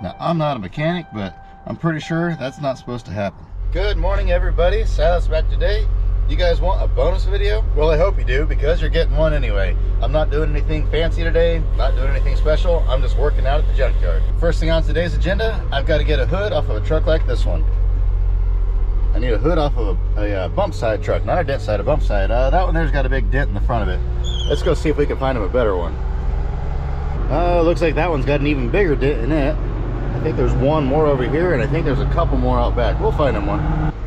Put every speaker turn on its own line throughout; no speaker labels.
Now, I'm not a mechanic, but I'm pretty sure that's not supposed to happen. Good morning, everybody. Silas back today. You guys want a bonus video? Well, I hope you do, because you're getting one anyway. I'm not doing anything fancy today, not doing anything special. I'm just working out at the junkyard. First thing on today's agenda, I've got to get a hood off of a truck like this one. I need a hood off of a bump side truck, not a dent side, a bump side. That one there's got a big dent in the front of it. Let's go see if we can find him a better one. Looks like that one's got an even bigger dent in it. I think there's one more over here, and I think there's a couple more out back. We'll find him one.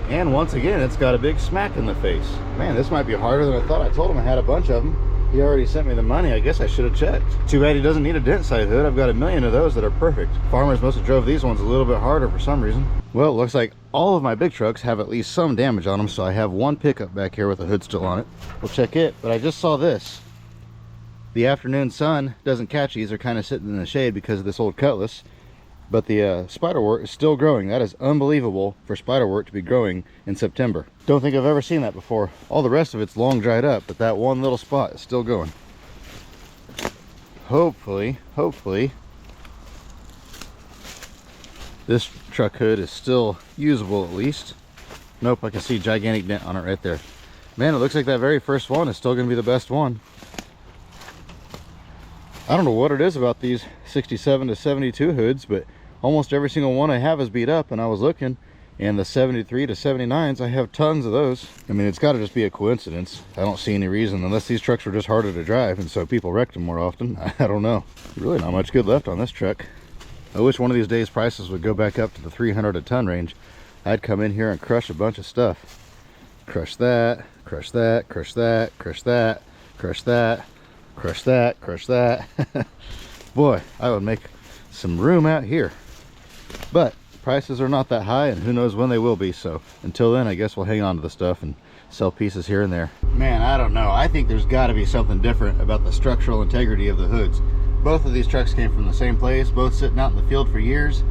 And once again, it's got a big smack in the face. Man, this might be harder than I thought. I told him I had a bunch of them. He already sent me the money. I guess I should have checked. Too bad he doesn't need a dent side hood. I've got a million of those that are perfect. Farmers must have drove these ones a little bit harder for some reason. Well, it looks like all of my big trucks have at least some damage on them, so I have one pickup back here with a hood still on it. We'll check it, but I just saw this. The afternoon sun doesn't catch these. They're kind of sitting in the shade because of this old cutlass. But the spiderwort is still growing. That is unbelievable for spiderwort to be growing in September. Don't think I've ever seen that before. All the rest of it's long dried up, but that one little spot is still going. Hopefully, this truck hood is still usable at least. Nope, I can see a gigantic dent on it right there. Man, it looks like that very first one is still going to be the best one. I don't know what it is about these 67 to 72 hoods, but almost every single one I have is beat up, and I was looking, and the 73 to 79s, I have tons of those. I mean, it's got to just be a coincidence. I don't see any reason, unless these trucks were just harder to drive, and so people wrecked them more often. I don't know. Really not much good left on this truck. I wish one of these days prices would go back up to the 300 a ton range. I'd come in here and crush a bunch of stuff. Crush that, crush that, crush that, crush that, crush that, crush that, crush that. Boy, I would make some room out here. But prices are not that high, and who knows when they will be, so until then I guess we'll hang on to the stuff and sell pieces here and there. Man, I don't know. I think there's got to be something different about the structural integrity of the hoods. Both of these trucks came from the same place, both sitting out in the field for years.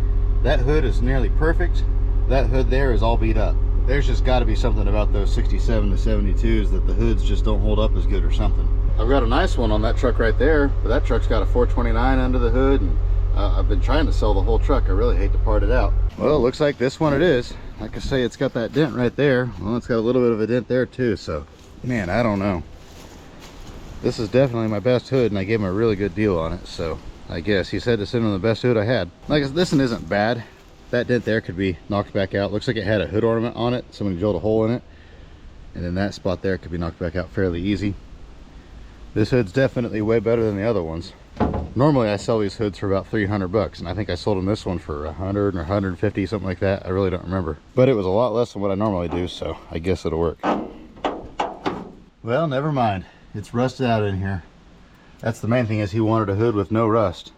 That hood is nearly perfect. That hood there is all beat up. There's just got to be something about those 67 to 72s that the hoods just don't hold up as good or something. I've got a nice one on that truck right there, but that truck's got a 429 under the hood, and I've been trying to sell the whole truck. I really hate to part it out. Well, it looks like this one it is. Like I say, it's got that dent right there. Well, it's got a little bit of a dent there too, so man, I don't know. This is definitely my best hood, and I gave him a really good deal on it, so I guess he said to send him the best hood I had. Like, this one isn't bad. That dent there could be knocked back out. Looks like it had a hood ornament on it. Somebody drilled a hole in it, and then that spot there could be knocked back out fairly easy. This hood's definitely way better than the other ones. Normally I sell these hoods for about 300 bucks, and I think I sold them this one for 100 or 150, something like that. I really don't remember, but it was a lot less than what I normally do, so I guess it'll work. Well, never mind. It's rusted out in here. That's the main thing, is he wanted a hood with no rust,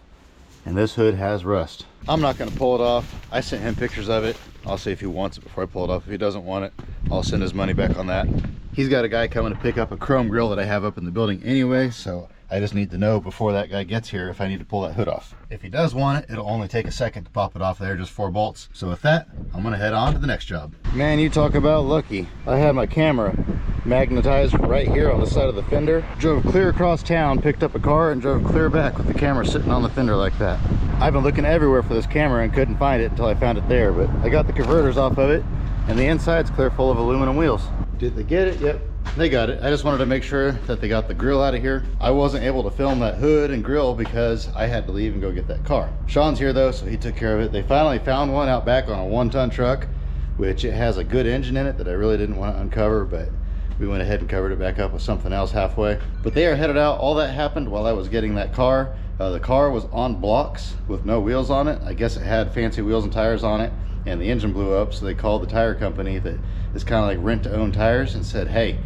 and this hood has rust. I'm not going to pull it off. I sent him pictures of it. I'll see if he wants it before I pull it off. If he doesn't want it, I'll send his money back on that. He's got a guy coming to pick up a chrome grill that I have up in the building anyway, so I just need to know before that guy gets here if I need to pull that hood off. If he does want it, it'll only take a second to pop it off there, just 4 bolts. So with that, I'm gonna head on to the next job. Man, you talk about lucky. I had my camera magnetized right here on the side of the fender, drove clear across town, picked up a car, and drove clear back with the camera sitting on the fender like that. I've been looking everywhere for this camera and couldn't find it until I found it there, but I got the converters off of it, and the inside's clear full of aluminum wheels. Did they get it? Yep, they got it. I just wanted to make sure that they got the grill out of here. I wasn't able to film that hood and grill because I had to leave and go get that car. Sean's here though, so he took care of it. They finally found one out back on a 1-ton truck, which it has a good engine in it that I really didn't want to uncover, but we went ahead and covered it back up with something else halfway. But they are headed out. All that happened while I was getting that car. The car was on blocks with no wheels on it. I guess it had fancy wheels and tires on it, and the engine blew up, so they called the tire company that is kind of like rent-to-own tires and said, hey,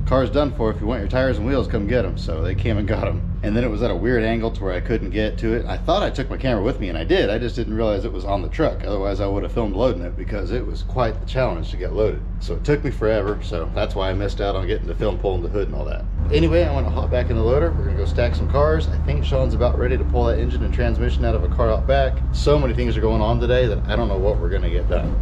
car's done for. If you want your tires and wheels, come get them. So they came and got them. And then it was at a weird angle to where I couldn't get to it. I thought I took my camera with me, and I did. I just didn't realize it was on the truck. Otherwise I would have filmed loading it, because it was quite the challenge to get loaded. So it took me forever, so that's why I missed out on getting to film pulling the hood and all that. Anyway, I want to hop back in the loader. We're gonna go stack some cars. I think Sean's about ready to pull that engine and transmission out of a car out back. So many things are going on today that I don't know what we're gonna get done.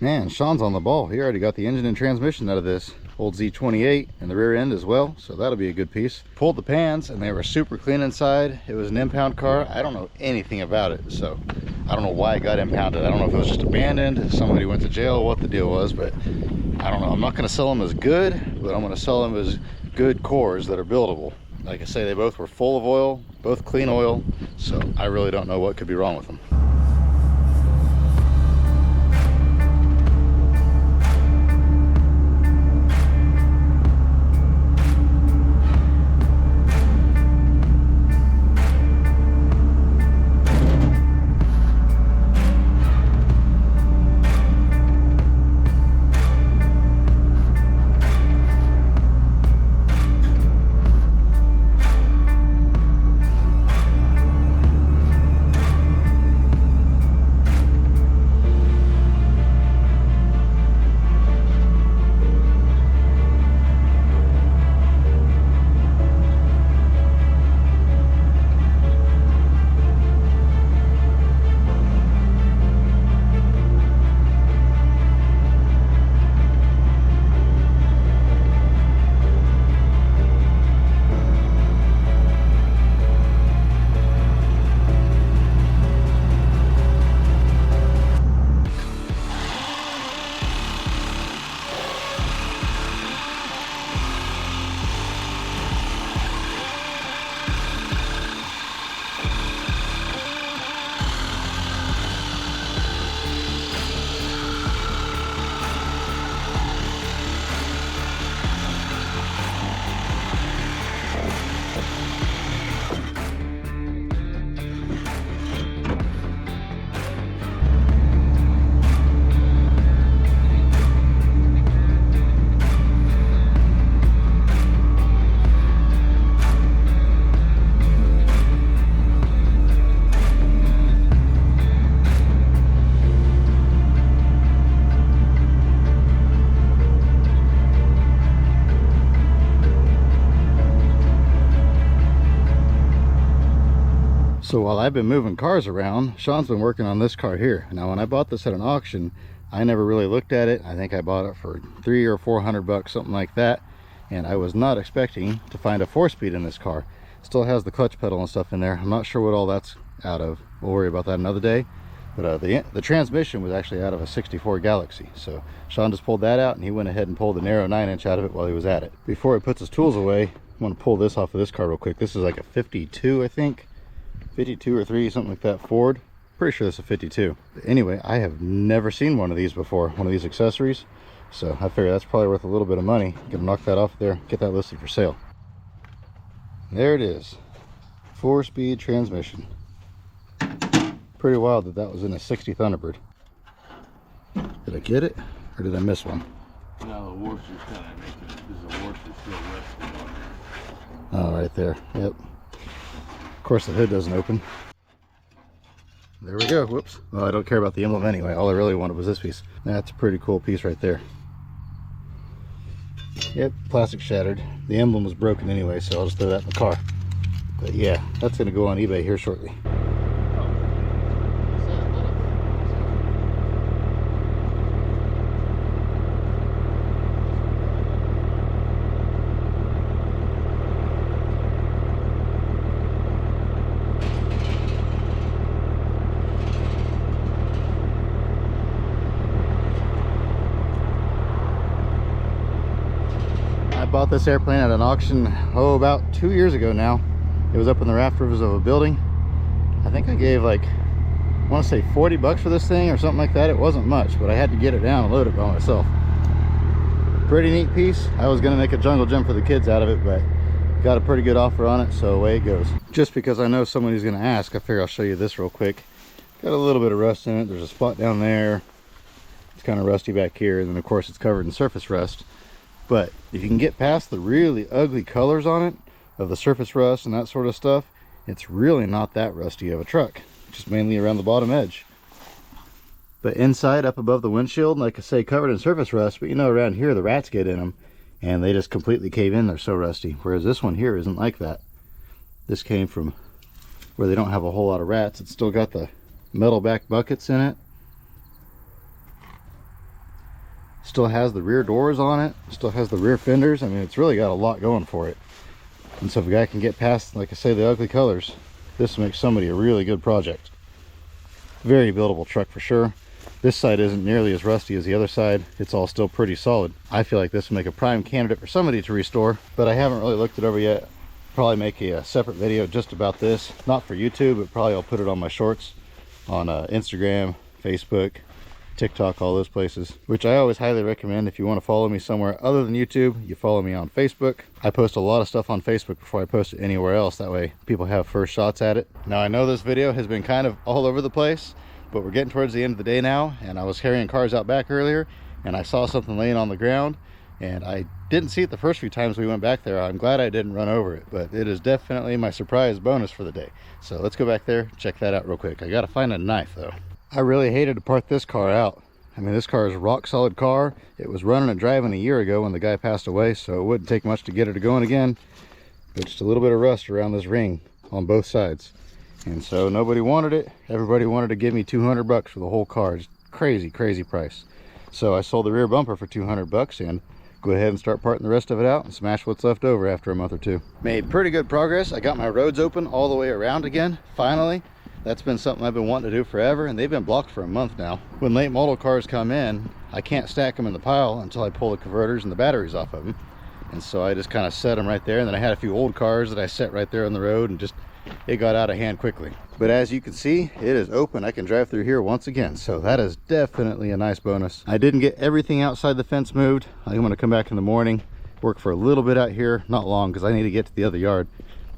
Man, Sean's on the ball. He already got the engine and transmission out of this old Z28 and the rear end as well, so that'll be a good piece. Pulled the pans and they were super clean inside. It was an impound car. I don't know anything about it, so I don't know why it got impounded. I don't know if it was just abandoned, if somebody went to jail, what the deal was, but I don't know. I'm not going to sell them as good, but I'm going to sell them as good cores that are buildable. Like I say, they both were full of oil, both clean oil, so I really don't know what could be wrong with them. So while I've been moving cars around, Sean's been working on this car here. Now when I bought this at an auction, I never really looked at it. I think I bought it for $300 or $400, something like that. And I was not expecting to find a 4-speed in this car. Still has the clutch pedal and stuff in there. I'm not sure what all that's out of. We'll worry about that another day. But the transmission was actually out of a 64 Galaxy. So Sean just pulled that out and he went ahead and pulled the narrow 9-inch out of it while he was at it. Before he puts his tools away, I want to pull this off of this car real quick. This is like a 52, I think. 52 or 3, something like that, Ford. Pretty sure this is a 52. But anyway, I have never seen one of these before, one of these accessories. So I figure that's probably worth a little bit of money. Gonna knock that off there, get that listed for sale. There it is. 4-speed transmission. Pretty wild that that was in a 60 Thunderbird. Did I get it, or did I miss one?
No, the Worcester's kind of making it. This is a Worcester still resting on there.
Oh, right there. Yep. Of course, the hood doesn't open. There we go. Whoops. Well, I don't care about the emblem anyway. All I really wanted was this piece. That's a pretty cool piece right there. Yep, plastic shattered. The emblem was broken anyway, so I'll just throw that in the car. But yeah, that's going to go on eBay here shortly. I bought this airplane at an auction, about 2 years ago now. It was up in the rafters of a building. I think I gave like, I want to say 40 bucks for this thing or something like that. It wasn't much, but I had to get it down and load it by myself. Pretty neat piece. I was going to make a jungle gym for the kids out of it, but got a pretty good offer on it, so away it goes. Just because I know somebody's going to ask, I figure I'll show you this real quick. Got a little bit of rust in it. There's a spot down there. It's kind of rusty back here, and then of course it's covered in surface rust. But if you can get past the really ugly colors on it, of the surface rust and that sort of stuff, it's really not that rusty of a truck. Just mainly around the bottom edge. But inside, up above the windshield, like I say, covered in surface rust, but you know, around here the rats get in them and they just completely cave in. They're so rusty. Whereas this one here isn't like that. This came from where they don't have a whole lot of rats. It's still got the metal back buckets in it. Still has the rear doors on it, still has the rear fenders. I mean, it's really got a lot going for it. And so if a guy can get past, like I say, the ugly colors, this makes somebody a really good project. Very buildable truck for sure. This side isn't nearly as rusty as the other side. It's all still pretty solid. I feel like this would make a prime candidate for somebody to restore, but I haven't really looked it over yet. Probably make a separate video just about this, not for YouTube, but probably I'll put it on my shorts on Instagram, Facebook, TikTok, all those places, which I always highly recommend. If you want to follow me somewhere other than YouTube, you follow me on Facebook. I post a lot of stuff on Facebook before I post it anywhere else. That way people have first shots at it. Now, I know this video has been kind of all over the place, but we're getting towards the end of the day now, and I was carrying cars out back earlier and I saw something laying on the ground, and I didn't see it the first few times we went back there. I'm glad I didn't run over it, but it is definitely my surprise bonus for the day. So let's go back there, check that out real quick. I gotta find a knife though. I really hated to park this car out. I mean, this car is a rock solid car. It was running and driving a year ago when the guy passed away, so it wouldn't take much to get it going again. But just a little bit of rust around this ring on both sides. And so nobody wanted it. Everybody wanted to give me 200 bucks for the whole car. It's crazy, crazy price. So I sold the rear bumper for 200 bucks and go ahead and start parting the rest of it out and smash what's left over after a month or two. Made pretty good progress. I got my roads open all the way around again, finally. That's been something I've been wanting to do forever, and they've been blocked for a month now. When late model cars come in, I can't stack them in the pile until I pull the converters and the batteries off of them. And so I just kind of set them right there, and then I had a few old cars that I set right there on the road, and just it got out of hand quickly. But as you can see, it is open. I can drive through here once again, so that is definitely a nice bonus. I didn't get everything outside the fence moved. I'm going to come back in the morning, work for a little bit out here, not long because I need to get to the other yard,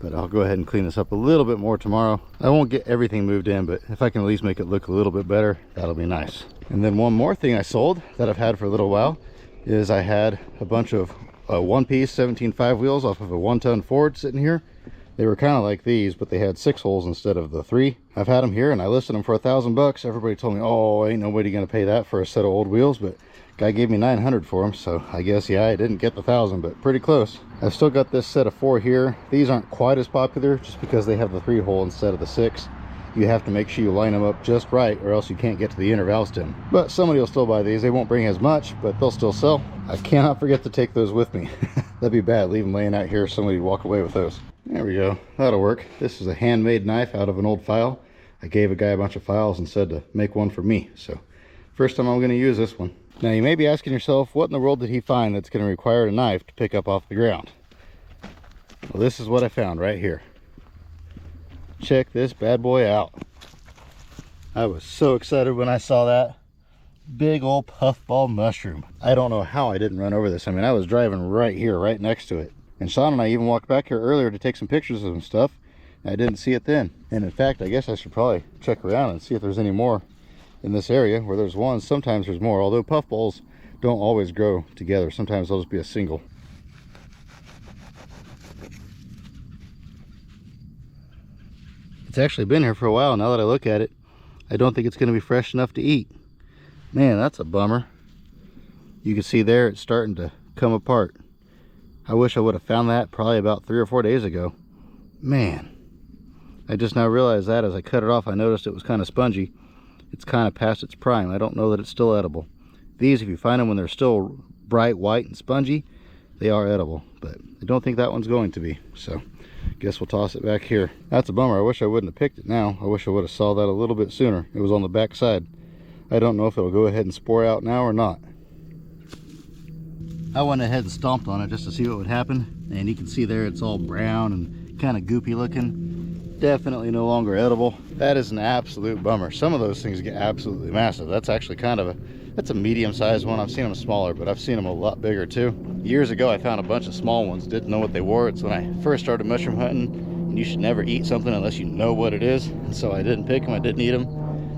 but I'll go ahead and clean this up a little bit more tomorrow. I won't get everything moved in, but if I can at least make it look a little bit better, that'll be nice. And then one more thing I sold that I've had for a little while is I had a bunch of one-piece 17.5 wheels off of a 1-ton Ford sitting here. They were kind of like these, but they had 6 holes instead of the 3. I've had them here and I listed them for $1,000. Everybody told me, oh, ain't nobody gonna pay that for a set of old wheels, but guy gave me 900 for them, so I guess, yeah, I didn't get the 1,000, but pretty close. I've still got this set of 4 here. These aren't quite as popular just because they have the 3 hole instead of the 6. You have to make sure you line them up just right, or else you can't get to the inner valve stem. But somebody will still buy these. They won't bring as much, but they'll still sell. I cannot forget to take those with me. That'd be bad, leave them laying out here, somebody would walk away with those. There we go, that'll work. This is a handmade knife out of an old file. I gave a guy a bunch of files and said to make one for me. So first time I'm gonna use this one. Now you may be asking yourself, what in the world did he find that's gonna require a knife to pick up off the ground? Well, this is what I found right here. Check this bad boy out. I was so excited when I saw that. Big old puffball mushroom. I don't know how I didn't run over this. I mean, I was driving right here, right next to it. And Sean and I even walked back here earlier to take some pictures of some stuff. I didn't see it then. And in fact, I guess I should probably check around and see if there's any more in this area. Where there's one, sometimes there's more. Although puffballs don't always grow together. Sometimes they'll just be a single. It's actually been here for a while. Now that I look at it, I don't think it's going to be fresh enough to eat. Man, that's a bummer. You can see there it's starting to come apart. I wish I would have found that probably about 3 or 4 days ago. Man, I just now realized that as I cut it off, I noticed it was kind of spongy. It's kind of past its prime. I don't know that it's still edible. These, if you find them when they're still bright white and spongy, they are edible, but I don't think that one's going to be. So guess we'll toss it back here. That's a bummer. I wish I wouldn't have picked it now. I wish I would have saw that a little bit sooner. It was on the back side. I don't know if it'll go ahead and spore out now or not. I went ahead and stomped on it just to see what would happen, and you can see there it's all brown and kind of goopy looking. Definitely no longer edible. That is an absolute bummer. Some of those things get absolutely massive. That's actually kind of that's a medium-sized one. I've seen them smaller, but I've seen them a lot bigger too. Years ago I found a bunch of small ones, didn't know what they were. It's when I first started mushroom hunting, and you should never eat something unless you know what it is. And so I didn't pick them, I didn't eat them.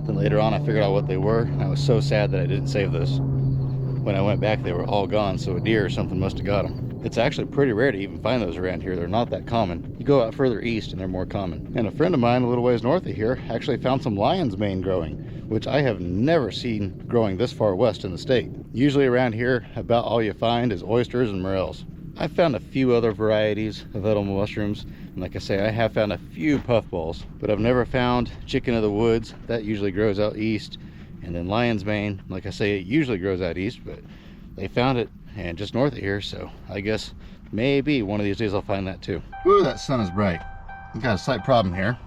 Then later on I figured out what they were, and I was so sad that I didn't save those. When I went back, they were all gone, so a deer or something must have got them. It's actually pretty rare to even find those around here. They're not that common. You go out further east and they're more common. And a friend of mine a little ways north of here actually found some lion's mane growing, which I have never seen growing this far west in the state. Usually around here, about all you find is oysters and morels. I've found a few other varieties of edible mushrooms, and like I say, I have found a few puffballs, but I've never found chicken of the woods. That usually grows out east. And then lion's mane, like I say, it usually grows out east, but they found it and just north of here, so I guess maybe one of these days I'll find that too. Ooh, that sun is bright. We've got a slight problem here.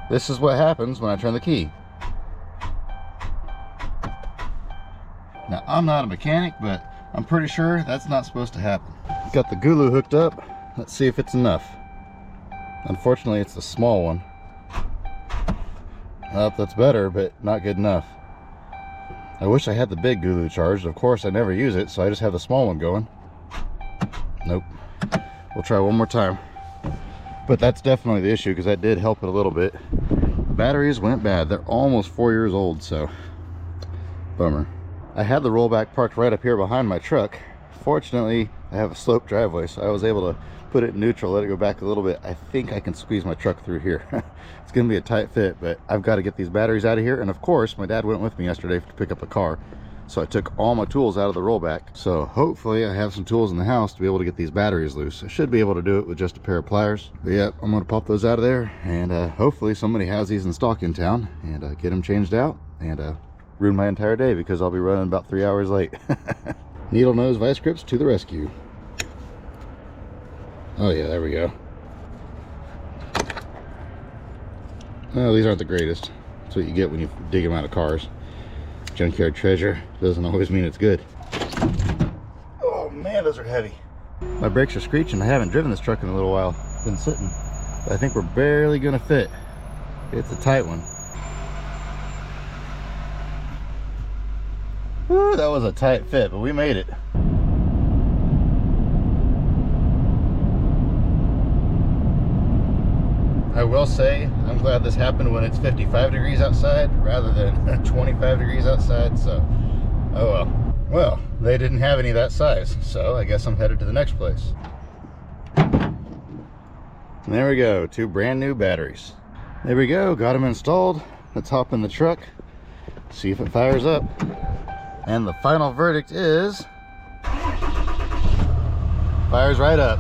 This is what happens when I turn the key. Now, I'm not a mechanic, but I'm pretty sure that's not supposed to happen. Got the Gulu hooked up. Let's see if it's enough. Unfortunately, it's the small one. Well, that's better, but not good enough. I wish I had the big Gulu charged. Of course, I never use it, so I just have the small one going. Nope. We'll try one more time. But that's definitely the issue, because that did help it a little bit. Batteries went bad. They're almost 4 years old, so bummer. I had the Rollback parked right up here behind my truck. Fortunately, I have a sloped driveway, so I was able to put it in neutral, let it go back a little bit. I think I can squeeze my truck through here. It's gonna be a tight fit, but I've got to get these batteries out of here. And of course, my dad went with me yesterday to pick up a car, so I took all my tools out of the Rollback. So hopefully I have some tools in the house to be able to get these batteries loose. I should be able to do it with just a pair of pliers. But yeah, I'm gonna pop those out of there, and hopefully somebody has these in stock in town, and get them changed out, and ruin my entire day, because I'll be running about 3 hours late. Needle nose vice grips to the rescue. Oh yeah, there we go. Well, these aren't the greatest. That's what you get when you dig them out of cars. Junkyard treasure doesn't always mean it's good. Oh man, those are heavy. My brakes are screeching. I haven't driven this truck in a little while. Been sitting. But I think we're barely gonna fit. It's a tight one. Woo, that was a tight fit, but we made it. I will say, I'm glad this happened when it's 55 degrees outside rather than 25 degrees outside, so, oh well. Well, they didn't have any of that size, so I guess I'm headed to the next place. And there we go, 2 brand new batteries. There we go, got them installed. Let's hop in the truck, see if it fires up. And the final verdict is, fires right up.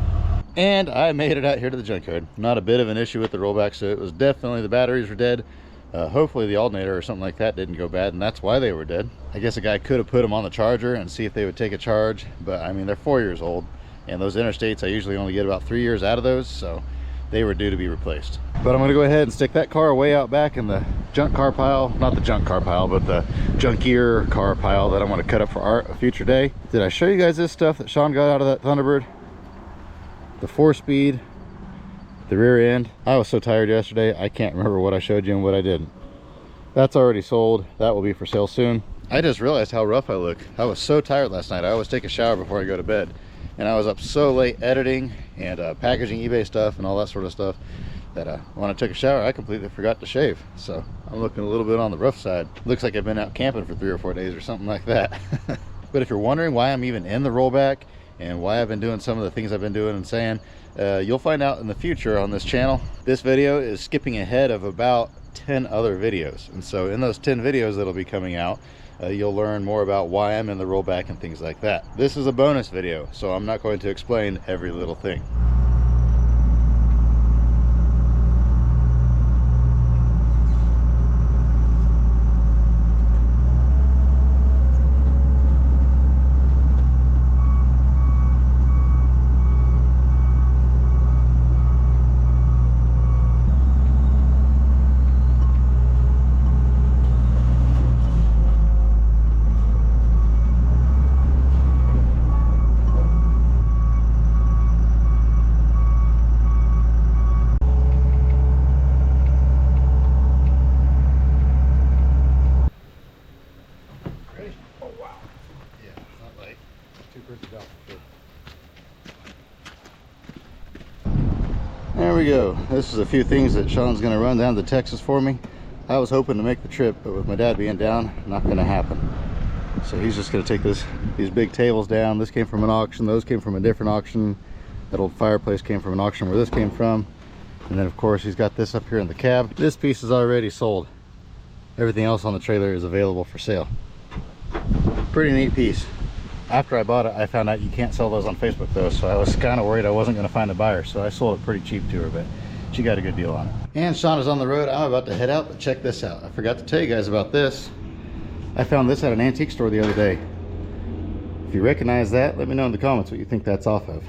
And I made it out here to the junkyard. Not a bit of an issue with the Rollback, so it was definitely the batteries were dead. Hopefully the alternator or something like that didn't go bad, and that's why they were dead. I guess a guy could have put them on the charger and see if they would take a charge, but I mean, they're 4 years old, and those interstates, I usually only get about 3 years out of those, so they were due to be replaced. But I'm gonna go ahead and stick that car way out back in the junk car pile. Not the junk car pile, but the junkier car pile that I'm gonna cut up for art a future day. Did I show you guys this stuff that Sean got out of that Thunderbird? The 4-speed, the rear end. I was so tired yesterday, I can't remember what I showed you and what I didn't. That's already sold. That will be for sale soon. I just realized how rough I look. I was so tired last night. I always take a shower before I go to bed, and I was up so late editing and packaging eBay stuff and all that sort of stuff that when I took a shower, I completely forgot to shave. So I'm looking a little bit on the rough side. Looks like I've been out camping for 3 or 4 days or something like that. But if you're wondering why I'm even in the Rollback and why I've been doing some of the things I've been doing and saying, you'll find out in the future on this channel. This video is skipping ahead of about 10 other videos, and so in those 10 videos that'll be coming out, you'll learn more about why I'm in the Rollback and things like that. This is a bonus video, so I'm not going to explain every little thing. There we go. This is a few things that Sean's going to run down to Texas for me. I was hoping to make the trip, but with my dad being down, not going to happen. So he's just going to take these big tables down. This came from an auction. Those came from a different auction. That old fireplace came from an auction where this came from. And then of course he's got this up here in the cab. This piece is already sold. Everything else on the trailer is available for sale. Pretty neat piece. After I bought it, I found out you can't sell those on Facebook though, so I was kind of worried I wasn't going to find a buyer, so I sold it pretty cheap to her. But you got a good deal on it. And Sean is on the road. I'm about to head out, but check this out. I forgot to tell you guys about this. I found this at an antique store the other day. If you recognize that, let me know in the comments what you think that's off of.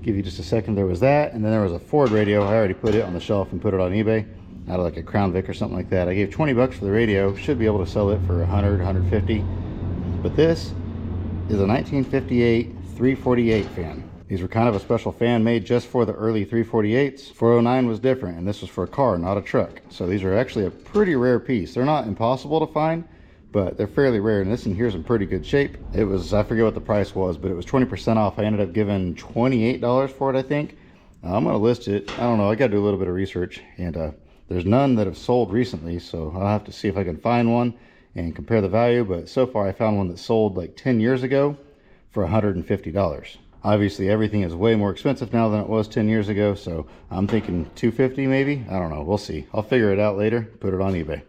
Give you just a second. There was that, and then there was a Ford radio. I already put it on the shelf and put it on eBay out of like a Crown Vic or something like that. I gave 20 bucks for the radio. Should be able to sell it for 100, 150. But this is a 1958 348 fan. These were kind of a special fan made just for the early 348s. 409 was different, and this was for a car, not a truck. So these are actually a pretty rare piece. They're not impossible to find, but they're fairly rare, and this in here is in pretty good shape. It was, I forget what the price was, but it was 20% off. I ended up giving $28 for it, I think. I'm gonna list it. I don't know, I gotta do a little bit of research, and there's none that have sold recently, so I'll have to see if I can find one and compare the value. But so far I found one that sold like 10 years ago for $150. Obviously everything is way more expensive now than it was 10 years ago, so I'm thinking $250 maybe. I don't know, we'll see. I'll figure it out later, put it on eBay.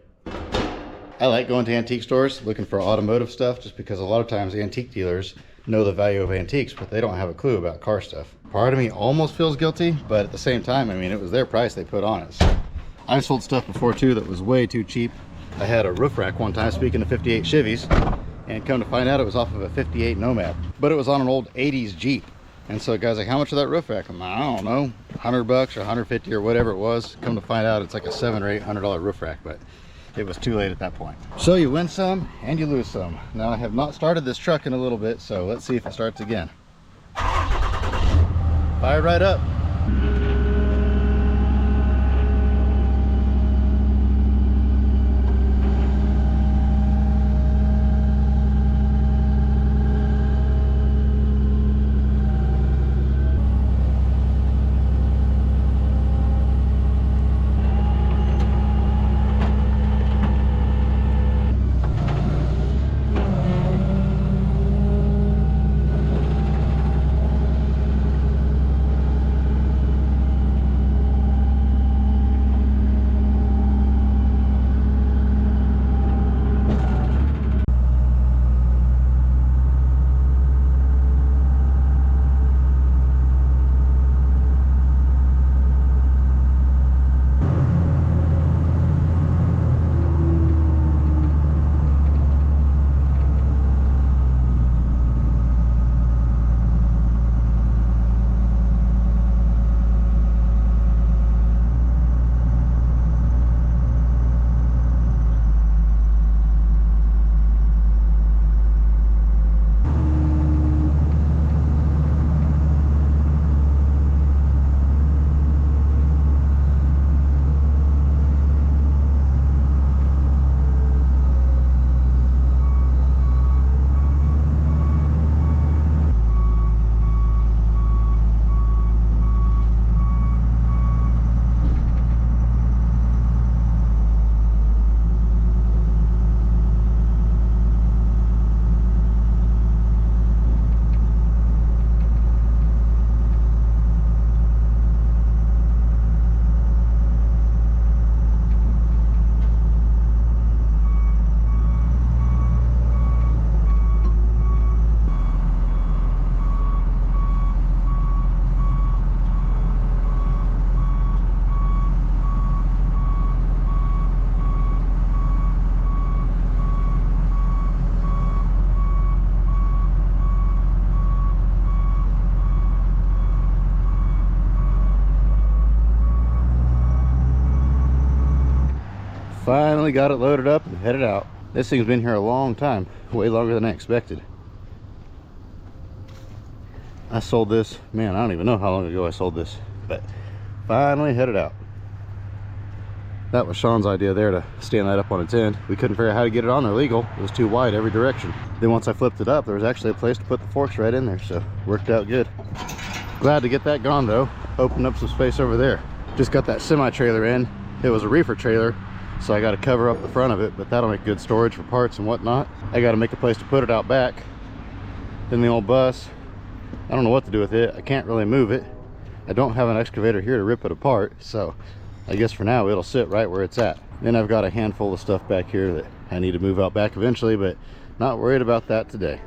I like going to antique stores looking for automotive stuff, just because a lot of times antique dealers know the value of antiques, but they don't have a clue about car stuff. Part of me almost feels guilty, but at the same time, I mean, it was their price they put on it. So I've sold stuff before too that was way too cheap. I had a roof rack one time, speaking of 58 Chevys, and come to find out it was off of a 58 Nomad, but it was on an old 80s Jeep. And so the guy's like, how much is that roof rack? I'm like, I don't know, 100 bucks or 150 or whatever it was. Come to find out it's like a $700 or $800 roof rack, but it was too late at that point. So you win some and you lose some. Now I have not started this truck in a little bit, so let's see if it starts again. Fire right up. Finally got it loaded up and headed out. This thing's been here a long time, way longer than I expected. I sold this, man, I don't even know how long ago I sold this, but finally headed out. That was Sean's idea there, to stand that up on its end. We couldn't figure out how to get it on there legal. It was too wide every direction. Then once I flipped it up, there was actually a place to put the forks right in there, so worked out good. Glad to get that gone though. Opened up some space over there. Just got that semi-trailer in. It was a reefer trailer, so I got to cover up the front of it, but that'll make good storage for parts and whatnot. I got to make a place to put it out back. Then the old bus, I don't know what to do with it. I can't really move it. I don't have an excavator here to rip it apart, so I guess for now it'll sit right where it's at. Then I've got a handful of stuff back here that I need to move out back eventually, but not worried about that today.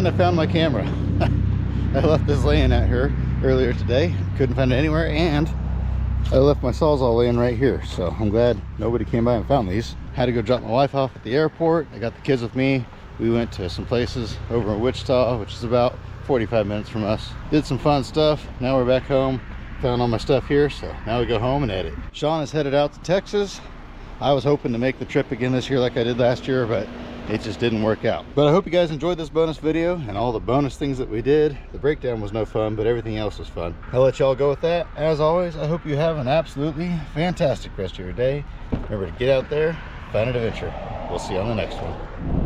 And I found my camera. I left this laying out here earlier today. Couldn't find it anywhere, and I left my Sawzall laying right here. So I'm glad nobody came by and found these. Had to go drop my wife off at the airport. I got the kids with me. We went to some places over in Wichita, which is about 45 minutes from us. Did some fun stuff. Now we're back home. Found all my stuff here, so now we go home and edit. Sean is headed out to Texas. I was hoping to make the trip again this year like I did last year, but it just didn't work out. But I hope you guys enjoyed this bonus video and all the bonus things that we did. The breakdown was no fun, but everything else was fun. I'll let y'all go with that. As always, I hope you have an absolutely fantastic rest of your day. Remember to get out there, find an adventure. We'll see you on the next one.